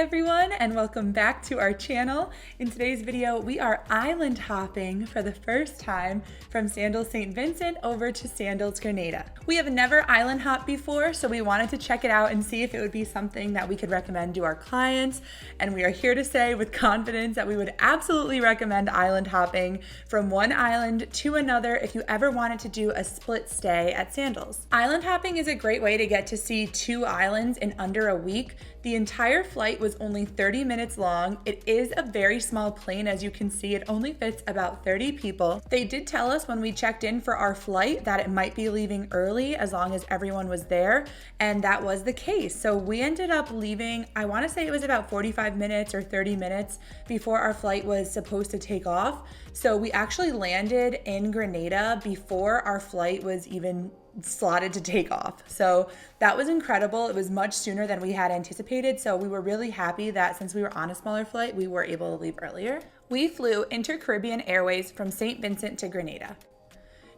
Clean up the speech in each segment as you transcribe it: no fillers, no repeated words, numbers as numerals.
everyone, and welcome back to our channel. In today's video, we are island hopping for the first time from Sandals Saint Vincent over to Sandals Grenada. We have never island hopped before, so we wanted to check it out and see if it would be something that we could recommend to our clients. And we are here to say with confidence that we would absolutely recommend island hopping from one island to another if you ever wanted to do a split stay at Sandals. Island hopping is a great way to get to see two islands in under a week. The entire flight was only 30 minutes long. It is a very small plane, as you can see. It only fits about 30 people. They did tell us when we checked in for our flight that it might be leaving early as long as everyone was there, and that was the case. So we ended up leaving, I want to say it was about 45 minutes or 30 minutes before our flight was supposed to take off. So we actually landed in Grenada before our flight was even slotted to take off. So that was incredible. It was much sooner than we had anticipated. So we were really happy that since we were on a smaller flight, we were able to leave earlier. We flew Inter-Caribbean Airways from St. Vincent to Grenada.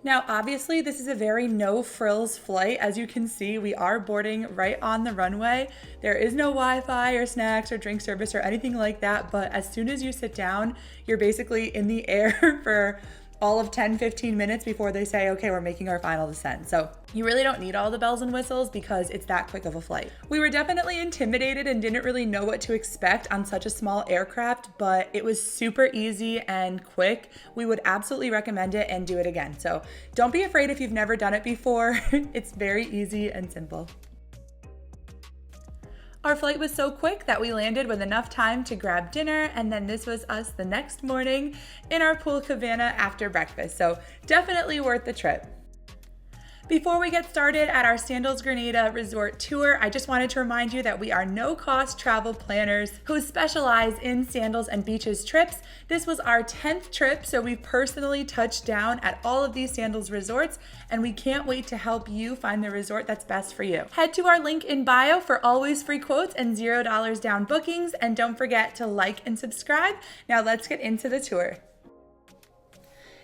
Now, obviously, this is a very no-frills flight. As you can see, we are boarding right on the runway. There is no Wi-Fi or snacks or drink service or anything like that, but as soon as you sit down, you're basically in the air for all of 10-15 minutes before they say, okay, we're making our final descent. So you really don't need all the bells and whistles because it's that quick of a flight. We were definitely intimidated and didn't really know what to expect on such a small aircraft, but it was super easy and quick. We would absolutely recommend it and do it again. So don't be afraid if you've never done it before. It's very easy and simple. Our flight was so quick that we landed with enough time to grab dinner, and then this was us the next morning in our pool cabana after breakfast, so definitely worth the trip. Before we get started at our Sandals Grenada resort tour, I just wanted to remind you that we are no-cost travel planners who specialize in sandals and beaches trips. This was our 10th trip, so we've personally touched down at all of these Sandals resorts, and we can't wait to help you find the resort that's best for you. Head to our link in bio for always free quotes and $0 down bookings, and don't forget to like and subscribe. Now let's get into the tour.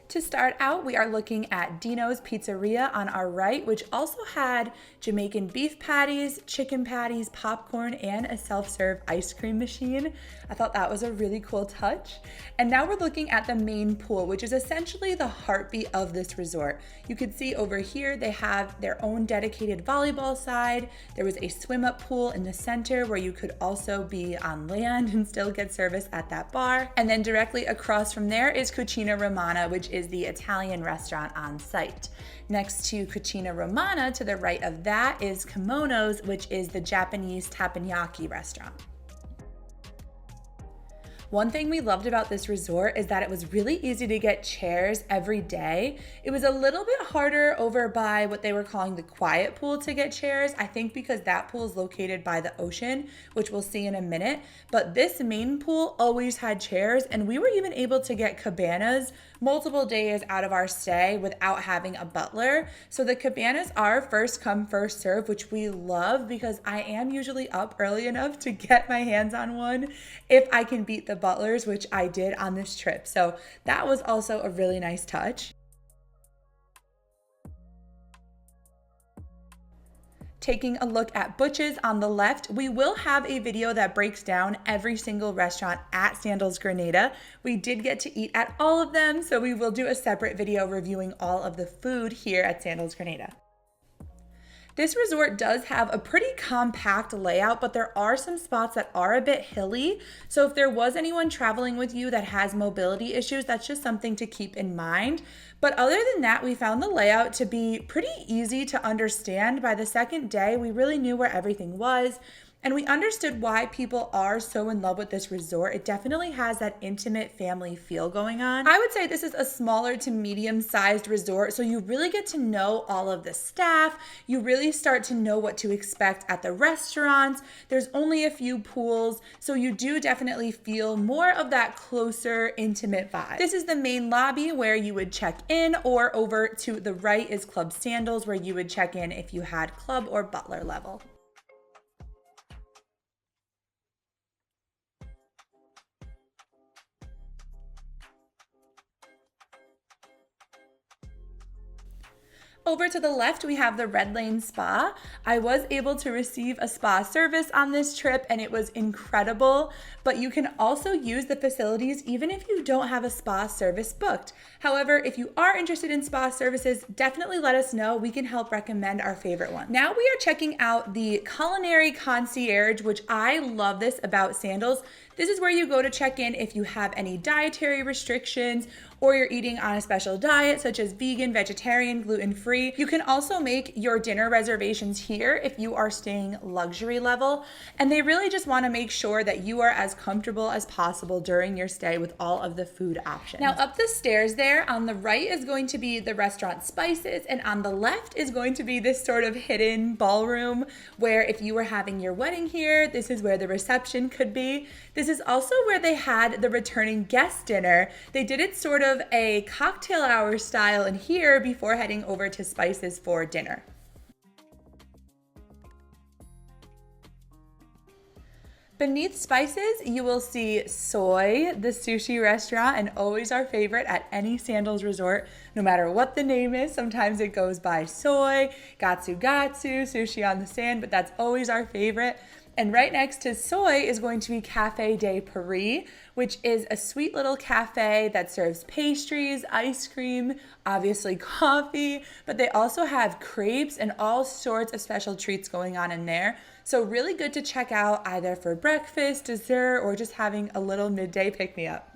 To start out, we are looking at Dino's Pizzeria on our right, which also had Jamaican beef patties, chicken patties, popcorn, and a self-serve ice cream machine. I thought that was a really cool touch. And now we're looking at the main pool, which is essentially the heartbeat of this resort. You can see over here, they have their own dedicated volleyball side. There was a swim-up pool in the center where you could also be on land and still get service at that bar. And then directly across from there is Cucina Romana, which is the Italian restaurant on site. Next to Cucina Romana, to the right of that, is Kimonos, which is the Japanese teppanyaki restaurant. One thing we loved about this resort is that it was really easy to get chairs every day. It was a little bit harder over by what they were calling the quiet pool to get chairs, I think because that pool is located by the ocean, which we'll see in a minute. But this main pool always had chairs, and we were even able to get cabanas multiple days out of our stay without having a butler. So the cabanas are first come, first serve, which we love because I am usually up early enough to get my hands on one if I can beat the butlers, which I did on this trip. So that was also a really nice touch. Taking a look at Butch's on the left, we will have a video that breaks down every single restaurant at Sandals Grenada. We did get to eat at all of them, so we will do a separate video reviewing all of the food here at Sandals Grenada. This resort does have a pretty compact layout, but there are some spots that are a bit hilly. So if there was anyone traveling with you that has mobility issues, that's just something to keep in mind. But other than that, we found the layout to be pretty easy to understand. By the second day, we really knew where everything was. And we understood why people are so in love with this resort. It definitely has that intimate family feel going on. I would say this is a smaller to medium-sized resort, so you really get to know all of the staff. You really start to know what to expect at the restaurants. There's only a few pools, so you do definitely feel more of that closer, intimate vibe. This is the main lobby where you would check in, or over to the right is Club Sandals, where you would check in if you had club or butler level. Over to the left, we have the Red Lane Spa. I was able to receive a spa service on this trip and it was incredible, but you can also use the facilities even if you don't have a spa service booked. However, if you are interested in spa services, definitely let us know. We can help recommend our favorite one. Now we are checking out the Culinary Concierge, which I love this about Sandals. This is where you go to check in if you have any dietary restrictions or you're eating on a special diet such as vegan, vegetarian, gluten-free. You can also make your dinner reservations here if you are staying luxury level. And they really just want to make sure that you are as comfortable as possible during your stay with all of the food options. Now up the stairs there, on the right is going to be the restaurant Spices, and on the left is going to be this sort of hidden ballroom where if you were having your wedding here, this is where the reception could be. This is also where they had the returning guest dinner. They did it sort of a cocktail hour style in here before heading over to Spices for dinner. Beneath Spices, you will see Soy, the sushi restaurant, and always our favorite at any Sandals resort, no matter what the name is. Sometimes it goes by Soy, Gatsu Gatsu, Sushi on the Sand, but that's always our favorite. And right next to Soy is going to be Cafe de Paris, which is a sweet little cafe that serves pastries, ice cream, obviously coffee, but they also have crepes and all sorts of special treats going on in there. So really good to check out either for breakfast, dessert, or just having a little midday pick-me-up.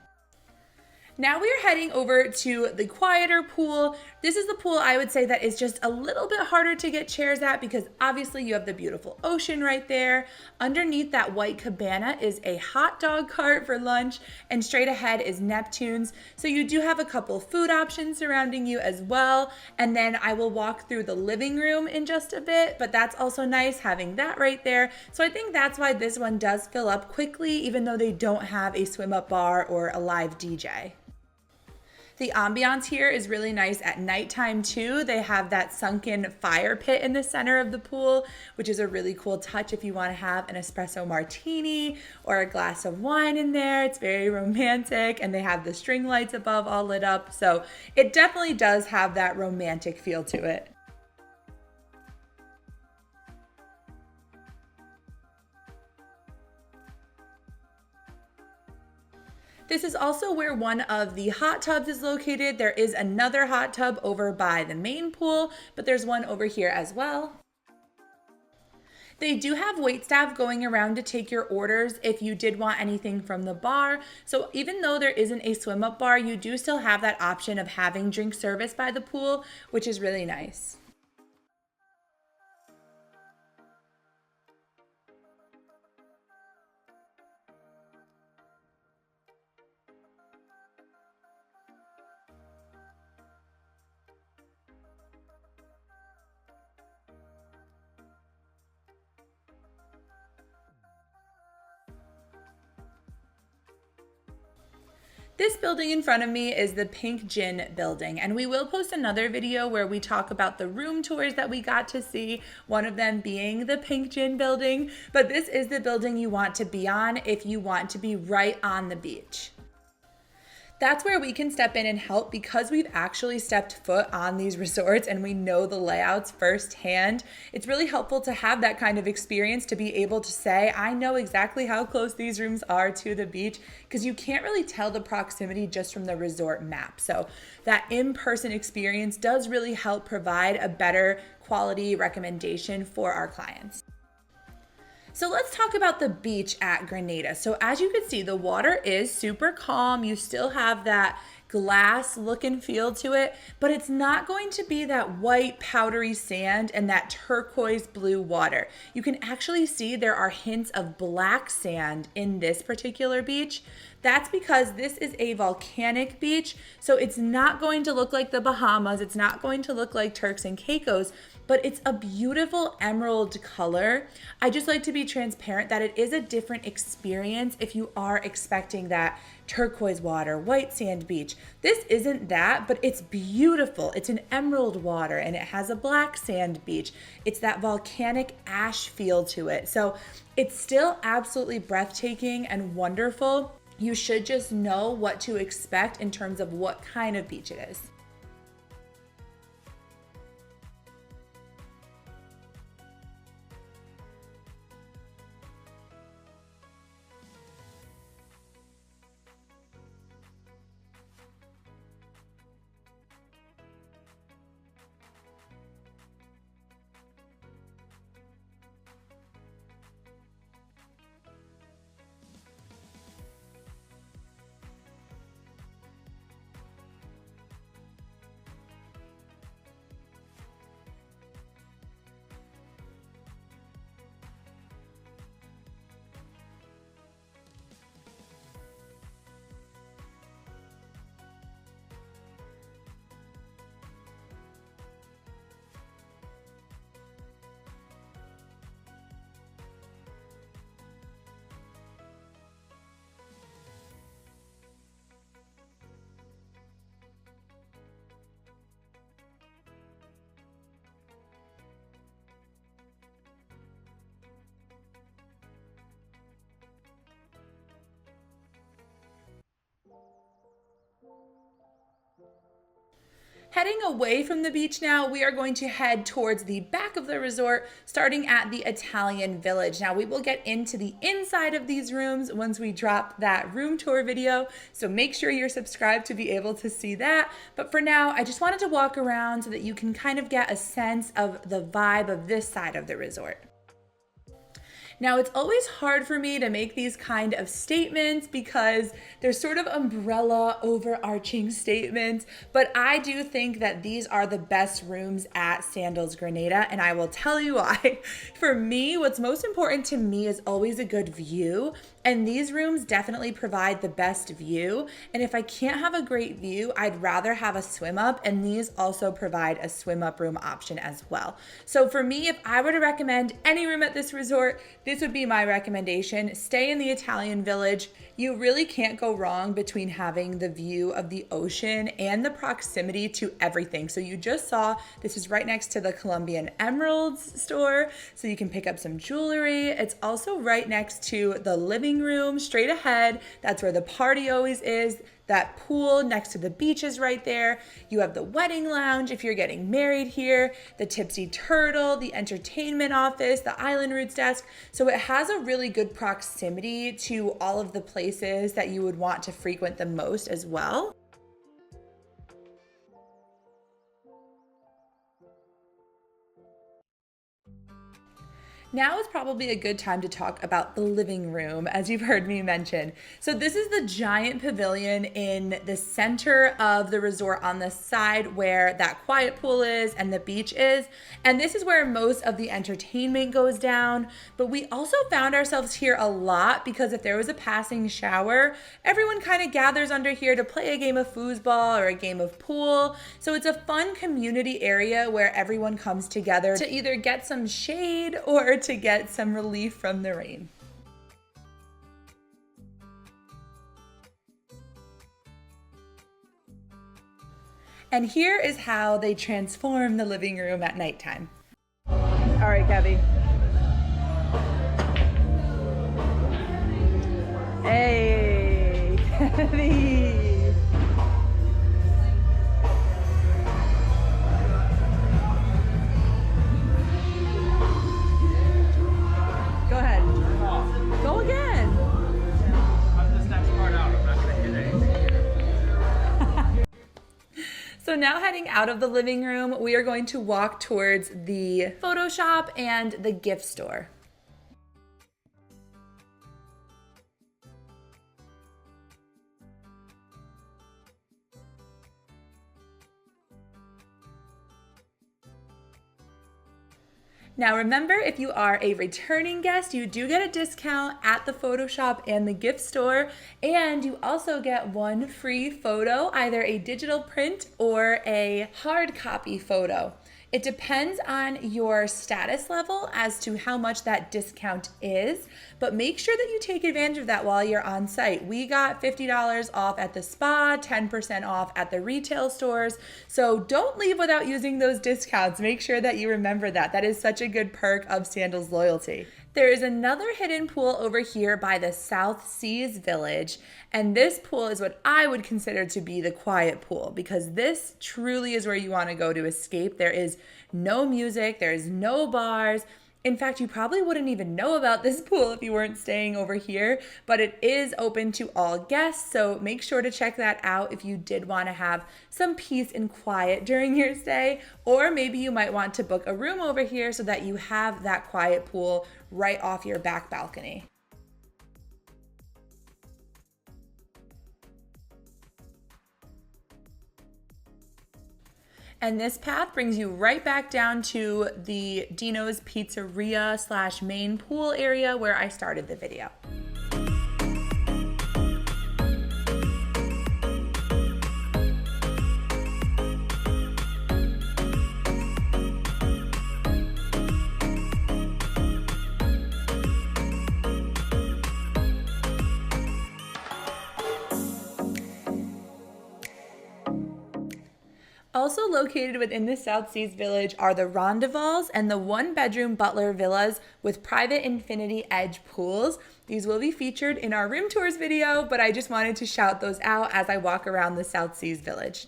Now we are heading over to the quieter pool. This is the pool I would say that is just a little bit harder to get chairs at because obviously you have the beautiful ocean right there. Underneath that white cabana is a hot dog cart for lunch, and straight ahead is Neptune's. So you do have a couple food options surrounding you as well. And then I will walk through the living room in just a bit, but that's also nice having that right there. So I think that's why this one does fill up quickly, even though they don't have a swim up bar or a live DJ. The ambiance here is really nice at nighttime too. They have that sunken fire pit in the center of the pool, which is a really cool touch if you want to have an espresso martini or a glass of wine in there. It's very romantic, and they have the string lights above all lit up. So it definitely does have that romantic feel to it. This is also where one of the hot tubs is located. There is another hot tub over by the main pool, but there's one over here as well. They do have waitstaff going around to take your orders if you did want anything from the bar. So even though there isn't a swim up bar, you do still have that option of having drink service by the pool, which is really nice. This building in front of me is the Pink Gin building, and we will post another video where we talk about the room tours that we got to see, one of them being the Pink Gin building, but this is the building you want to be on if you want to be right on the beach. That's where we can step in and help because we've actually stepped foot on these resorts and we know the layouts firsthand. It's really helpful to have that kind of experience to be able to say, I know exactly how close these rooms are to the beach, because you can't really tell the proximity just from the resort map. So that in-person experience does really help provide a better quality recommendation for our clients. So let's talk about the beach at Grenada. So as you can see, the water is super calm. You still have that glass look and feel to it, but it's not going to be that white powdery sand and that turquoise blue water. You can actually see there are hints of black sand in this particular beach. That's because this is a volcanic beach, so it's not going to look like the Bahamas. It's not going to look like Turks and Caicos, but it's a beautiful emerald color. I just like to be transparent that it is a different experience if you are expecting that turquoise water, white sand beach. This isn't that, but it's beautiful. It's an emerald water and it has a black sand beach. It's that volcanic ash feel to it. So it's still absolutely breathtaking and wonderful. You should just know what to expect in terms of what kind of beach it is. Heading away from the beach now, we are going to head towards the back of the resort, starting at the Italian Village. Now, we will get into the inside of these rooms once we drop that room tour video, so make sure you're subscribed to be able to see that. But for now, I just wanted to walk around so that you can kind of get a sense of the vibe of this side of the resort. Now, it's always hard for me to make these kind of statements because they're sort of umbrella overarching statements, but I do think that these are the best rooms at Sandals Grenada, and I will tell you why. For me, what's most important to me is always a good view, and these rooms definitely provide the best view. And if I can't have a great view, I'd rather have a swim up, and these also provide a swim up room option as well. So for me, if I were to recommend any room at this resort, this would be my recommendation. Stay in the Italian Village. You really can't go wrong between having the view of the ocean and the proximity to everything. So you just saw, this is right next to the Colombian Emeralds store, so you can pick up some jewelry. It's also right next to the living room, straight ahead. That's where the party always is. That pool next to the beach is right there. You have the wedding lounge if you're getting married here, the Tipsy Turtle, the entertainment office, the Island Roots desk. So it has a really good proximity to all of the places that you would want to frequent the most as well. Now is probably a good time to talk about the living room, as you've heard me mention. So this is the giant pavilion in the center of the resort on the side where that quiet pool is and the beach is. And this is where most of the entertainment goes down. But we also found ourselves here a lot because if there was a passing shower, everyone kind of gathers under here to play a game of foosball or a game of pool. So it's a fun community area where everyone comes together to either get some shade or to get some relief from the rain. And here is how they transform the living room at nighttime. All right, Kevy. Hey, Kevy. So now heading out of the living room, we are going to walk towards the photo shop and the gift store. Now remember, if you are a returning guest, you do get a discount at the photo shop and the gift store, and you also get one free photo, either a digital print or a hard copy photo. It depends on your status level as to how much that discount is, but make sure that you take advantage of that while you're on site. We got $50 off at the spa, 10% off at the retail stores, so don't leave without using those discounts. Make sure that you remember that. That is such a good perk of Sandals loyalty. There is another hidden pool over here by the South Seas Village, and this pool is what I would consider to be the quiet pool because this truly is where you want to go to escape. There is no music, there is no bars. In fact, you probably wouldn't even know about this pool if you weren't staying over here, but it is open to all guests, so make sure to check that out if you did want to have some peace and quiet during your stay, or maybe you might want to book a room over here so that you have that quiet pool right off your back balcony. And this path brings you right back down to the Dino's Pizzeria / main pool area where I started the video. Also located within the South Seas Village are the Rondovals and the one-bedroom butler villas with private infinity edge pools. These will be featured in our room tours video, but I just wanted to shout those out as I walk around the South Seas Village.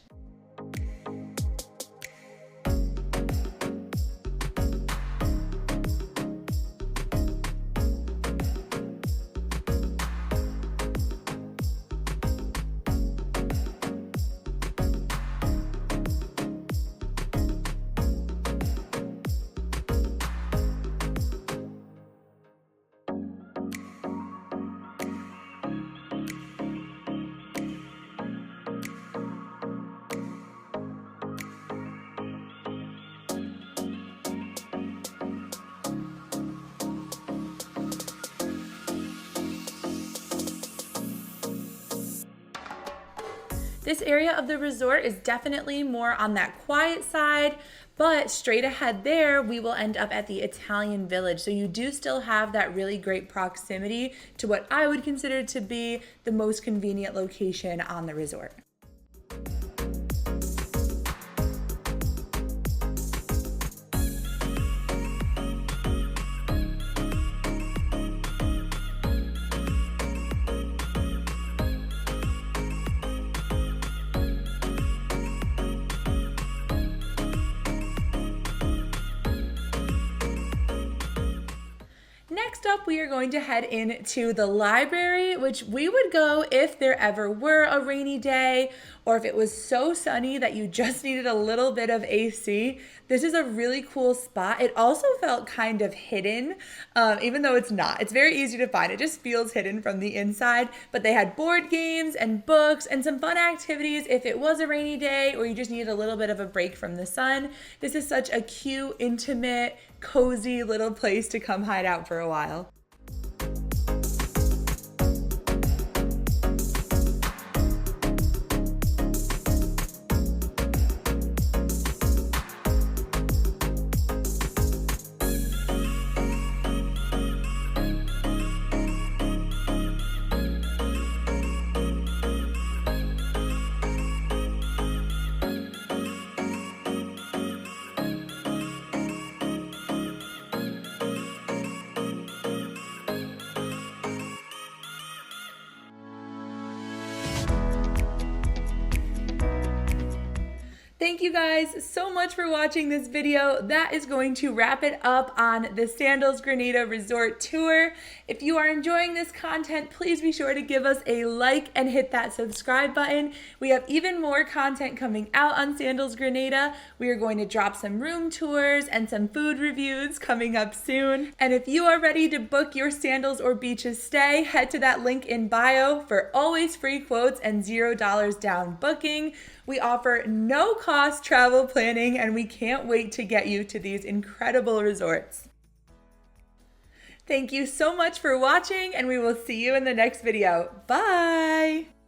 This area of the resort is definitely more on that quiet side, but straight ahead there, we will end up at the Italian Village. So you do still have that really great proximity to what I would consider to be the most convenient location on the resort. Next up, we are going to head into the library, which we would go if there ever were a rainy day or if it was so sunny that you just needed a little bit of AC. This is a really cool spot. It also felt kind of hidden, even though it's not. It's very easy to find. It just feels hidden from the inside, but they had board games and books and some fun activities if it was a rainy day or you just needed a little bit of a break from the sun. This is such a cute, intimate, cozy little place to come hide out for a while. Thank you guys so much for watching this video. That is going to wrap it up on the Sandals Grenada Resort Tour. If you are enjoying this content, please be sure to give us a like and hit that subscribe button. We have even more content coming out on Sandals Grenada. We are going to drop some room tours and some food reviews coming up soon. And if you are ready to book your Sandals or beaches stay, head to that link in bio for always free quotes and $0 down booking. We offer no cost travel planning, and we can't wait to get you to these incredible resorts. Thank you so much for watching, and we will see you in the next video. Bye!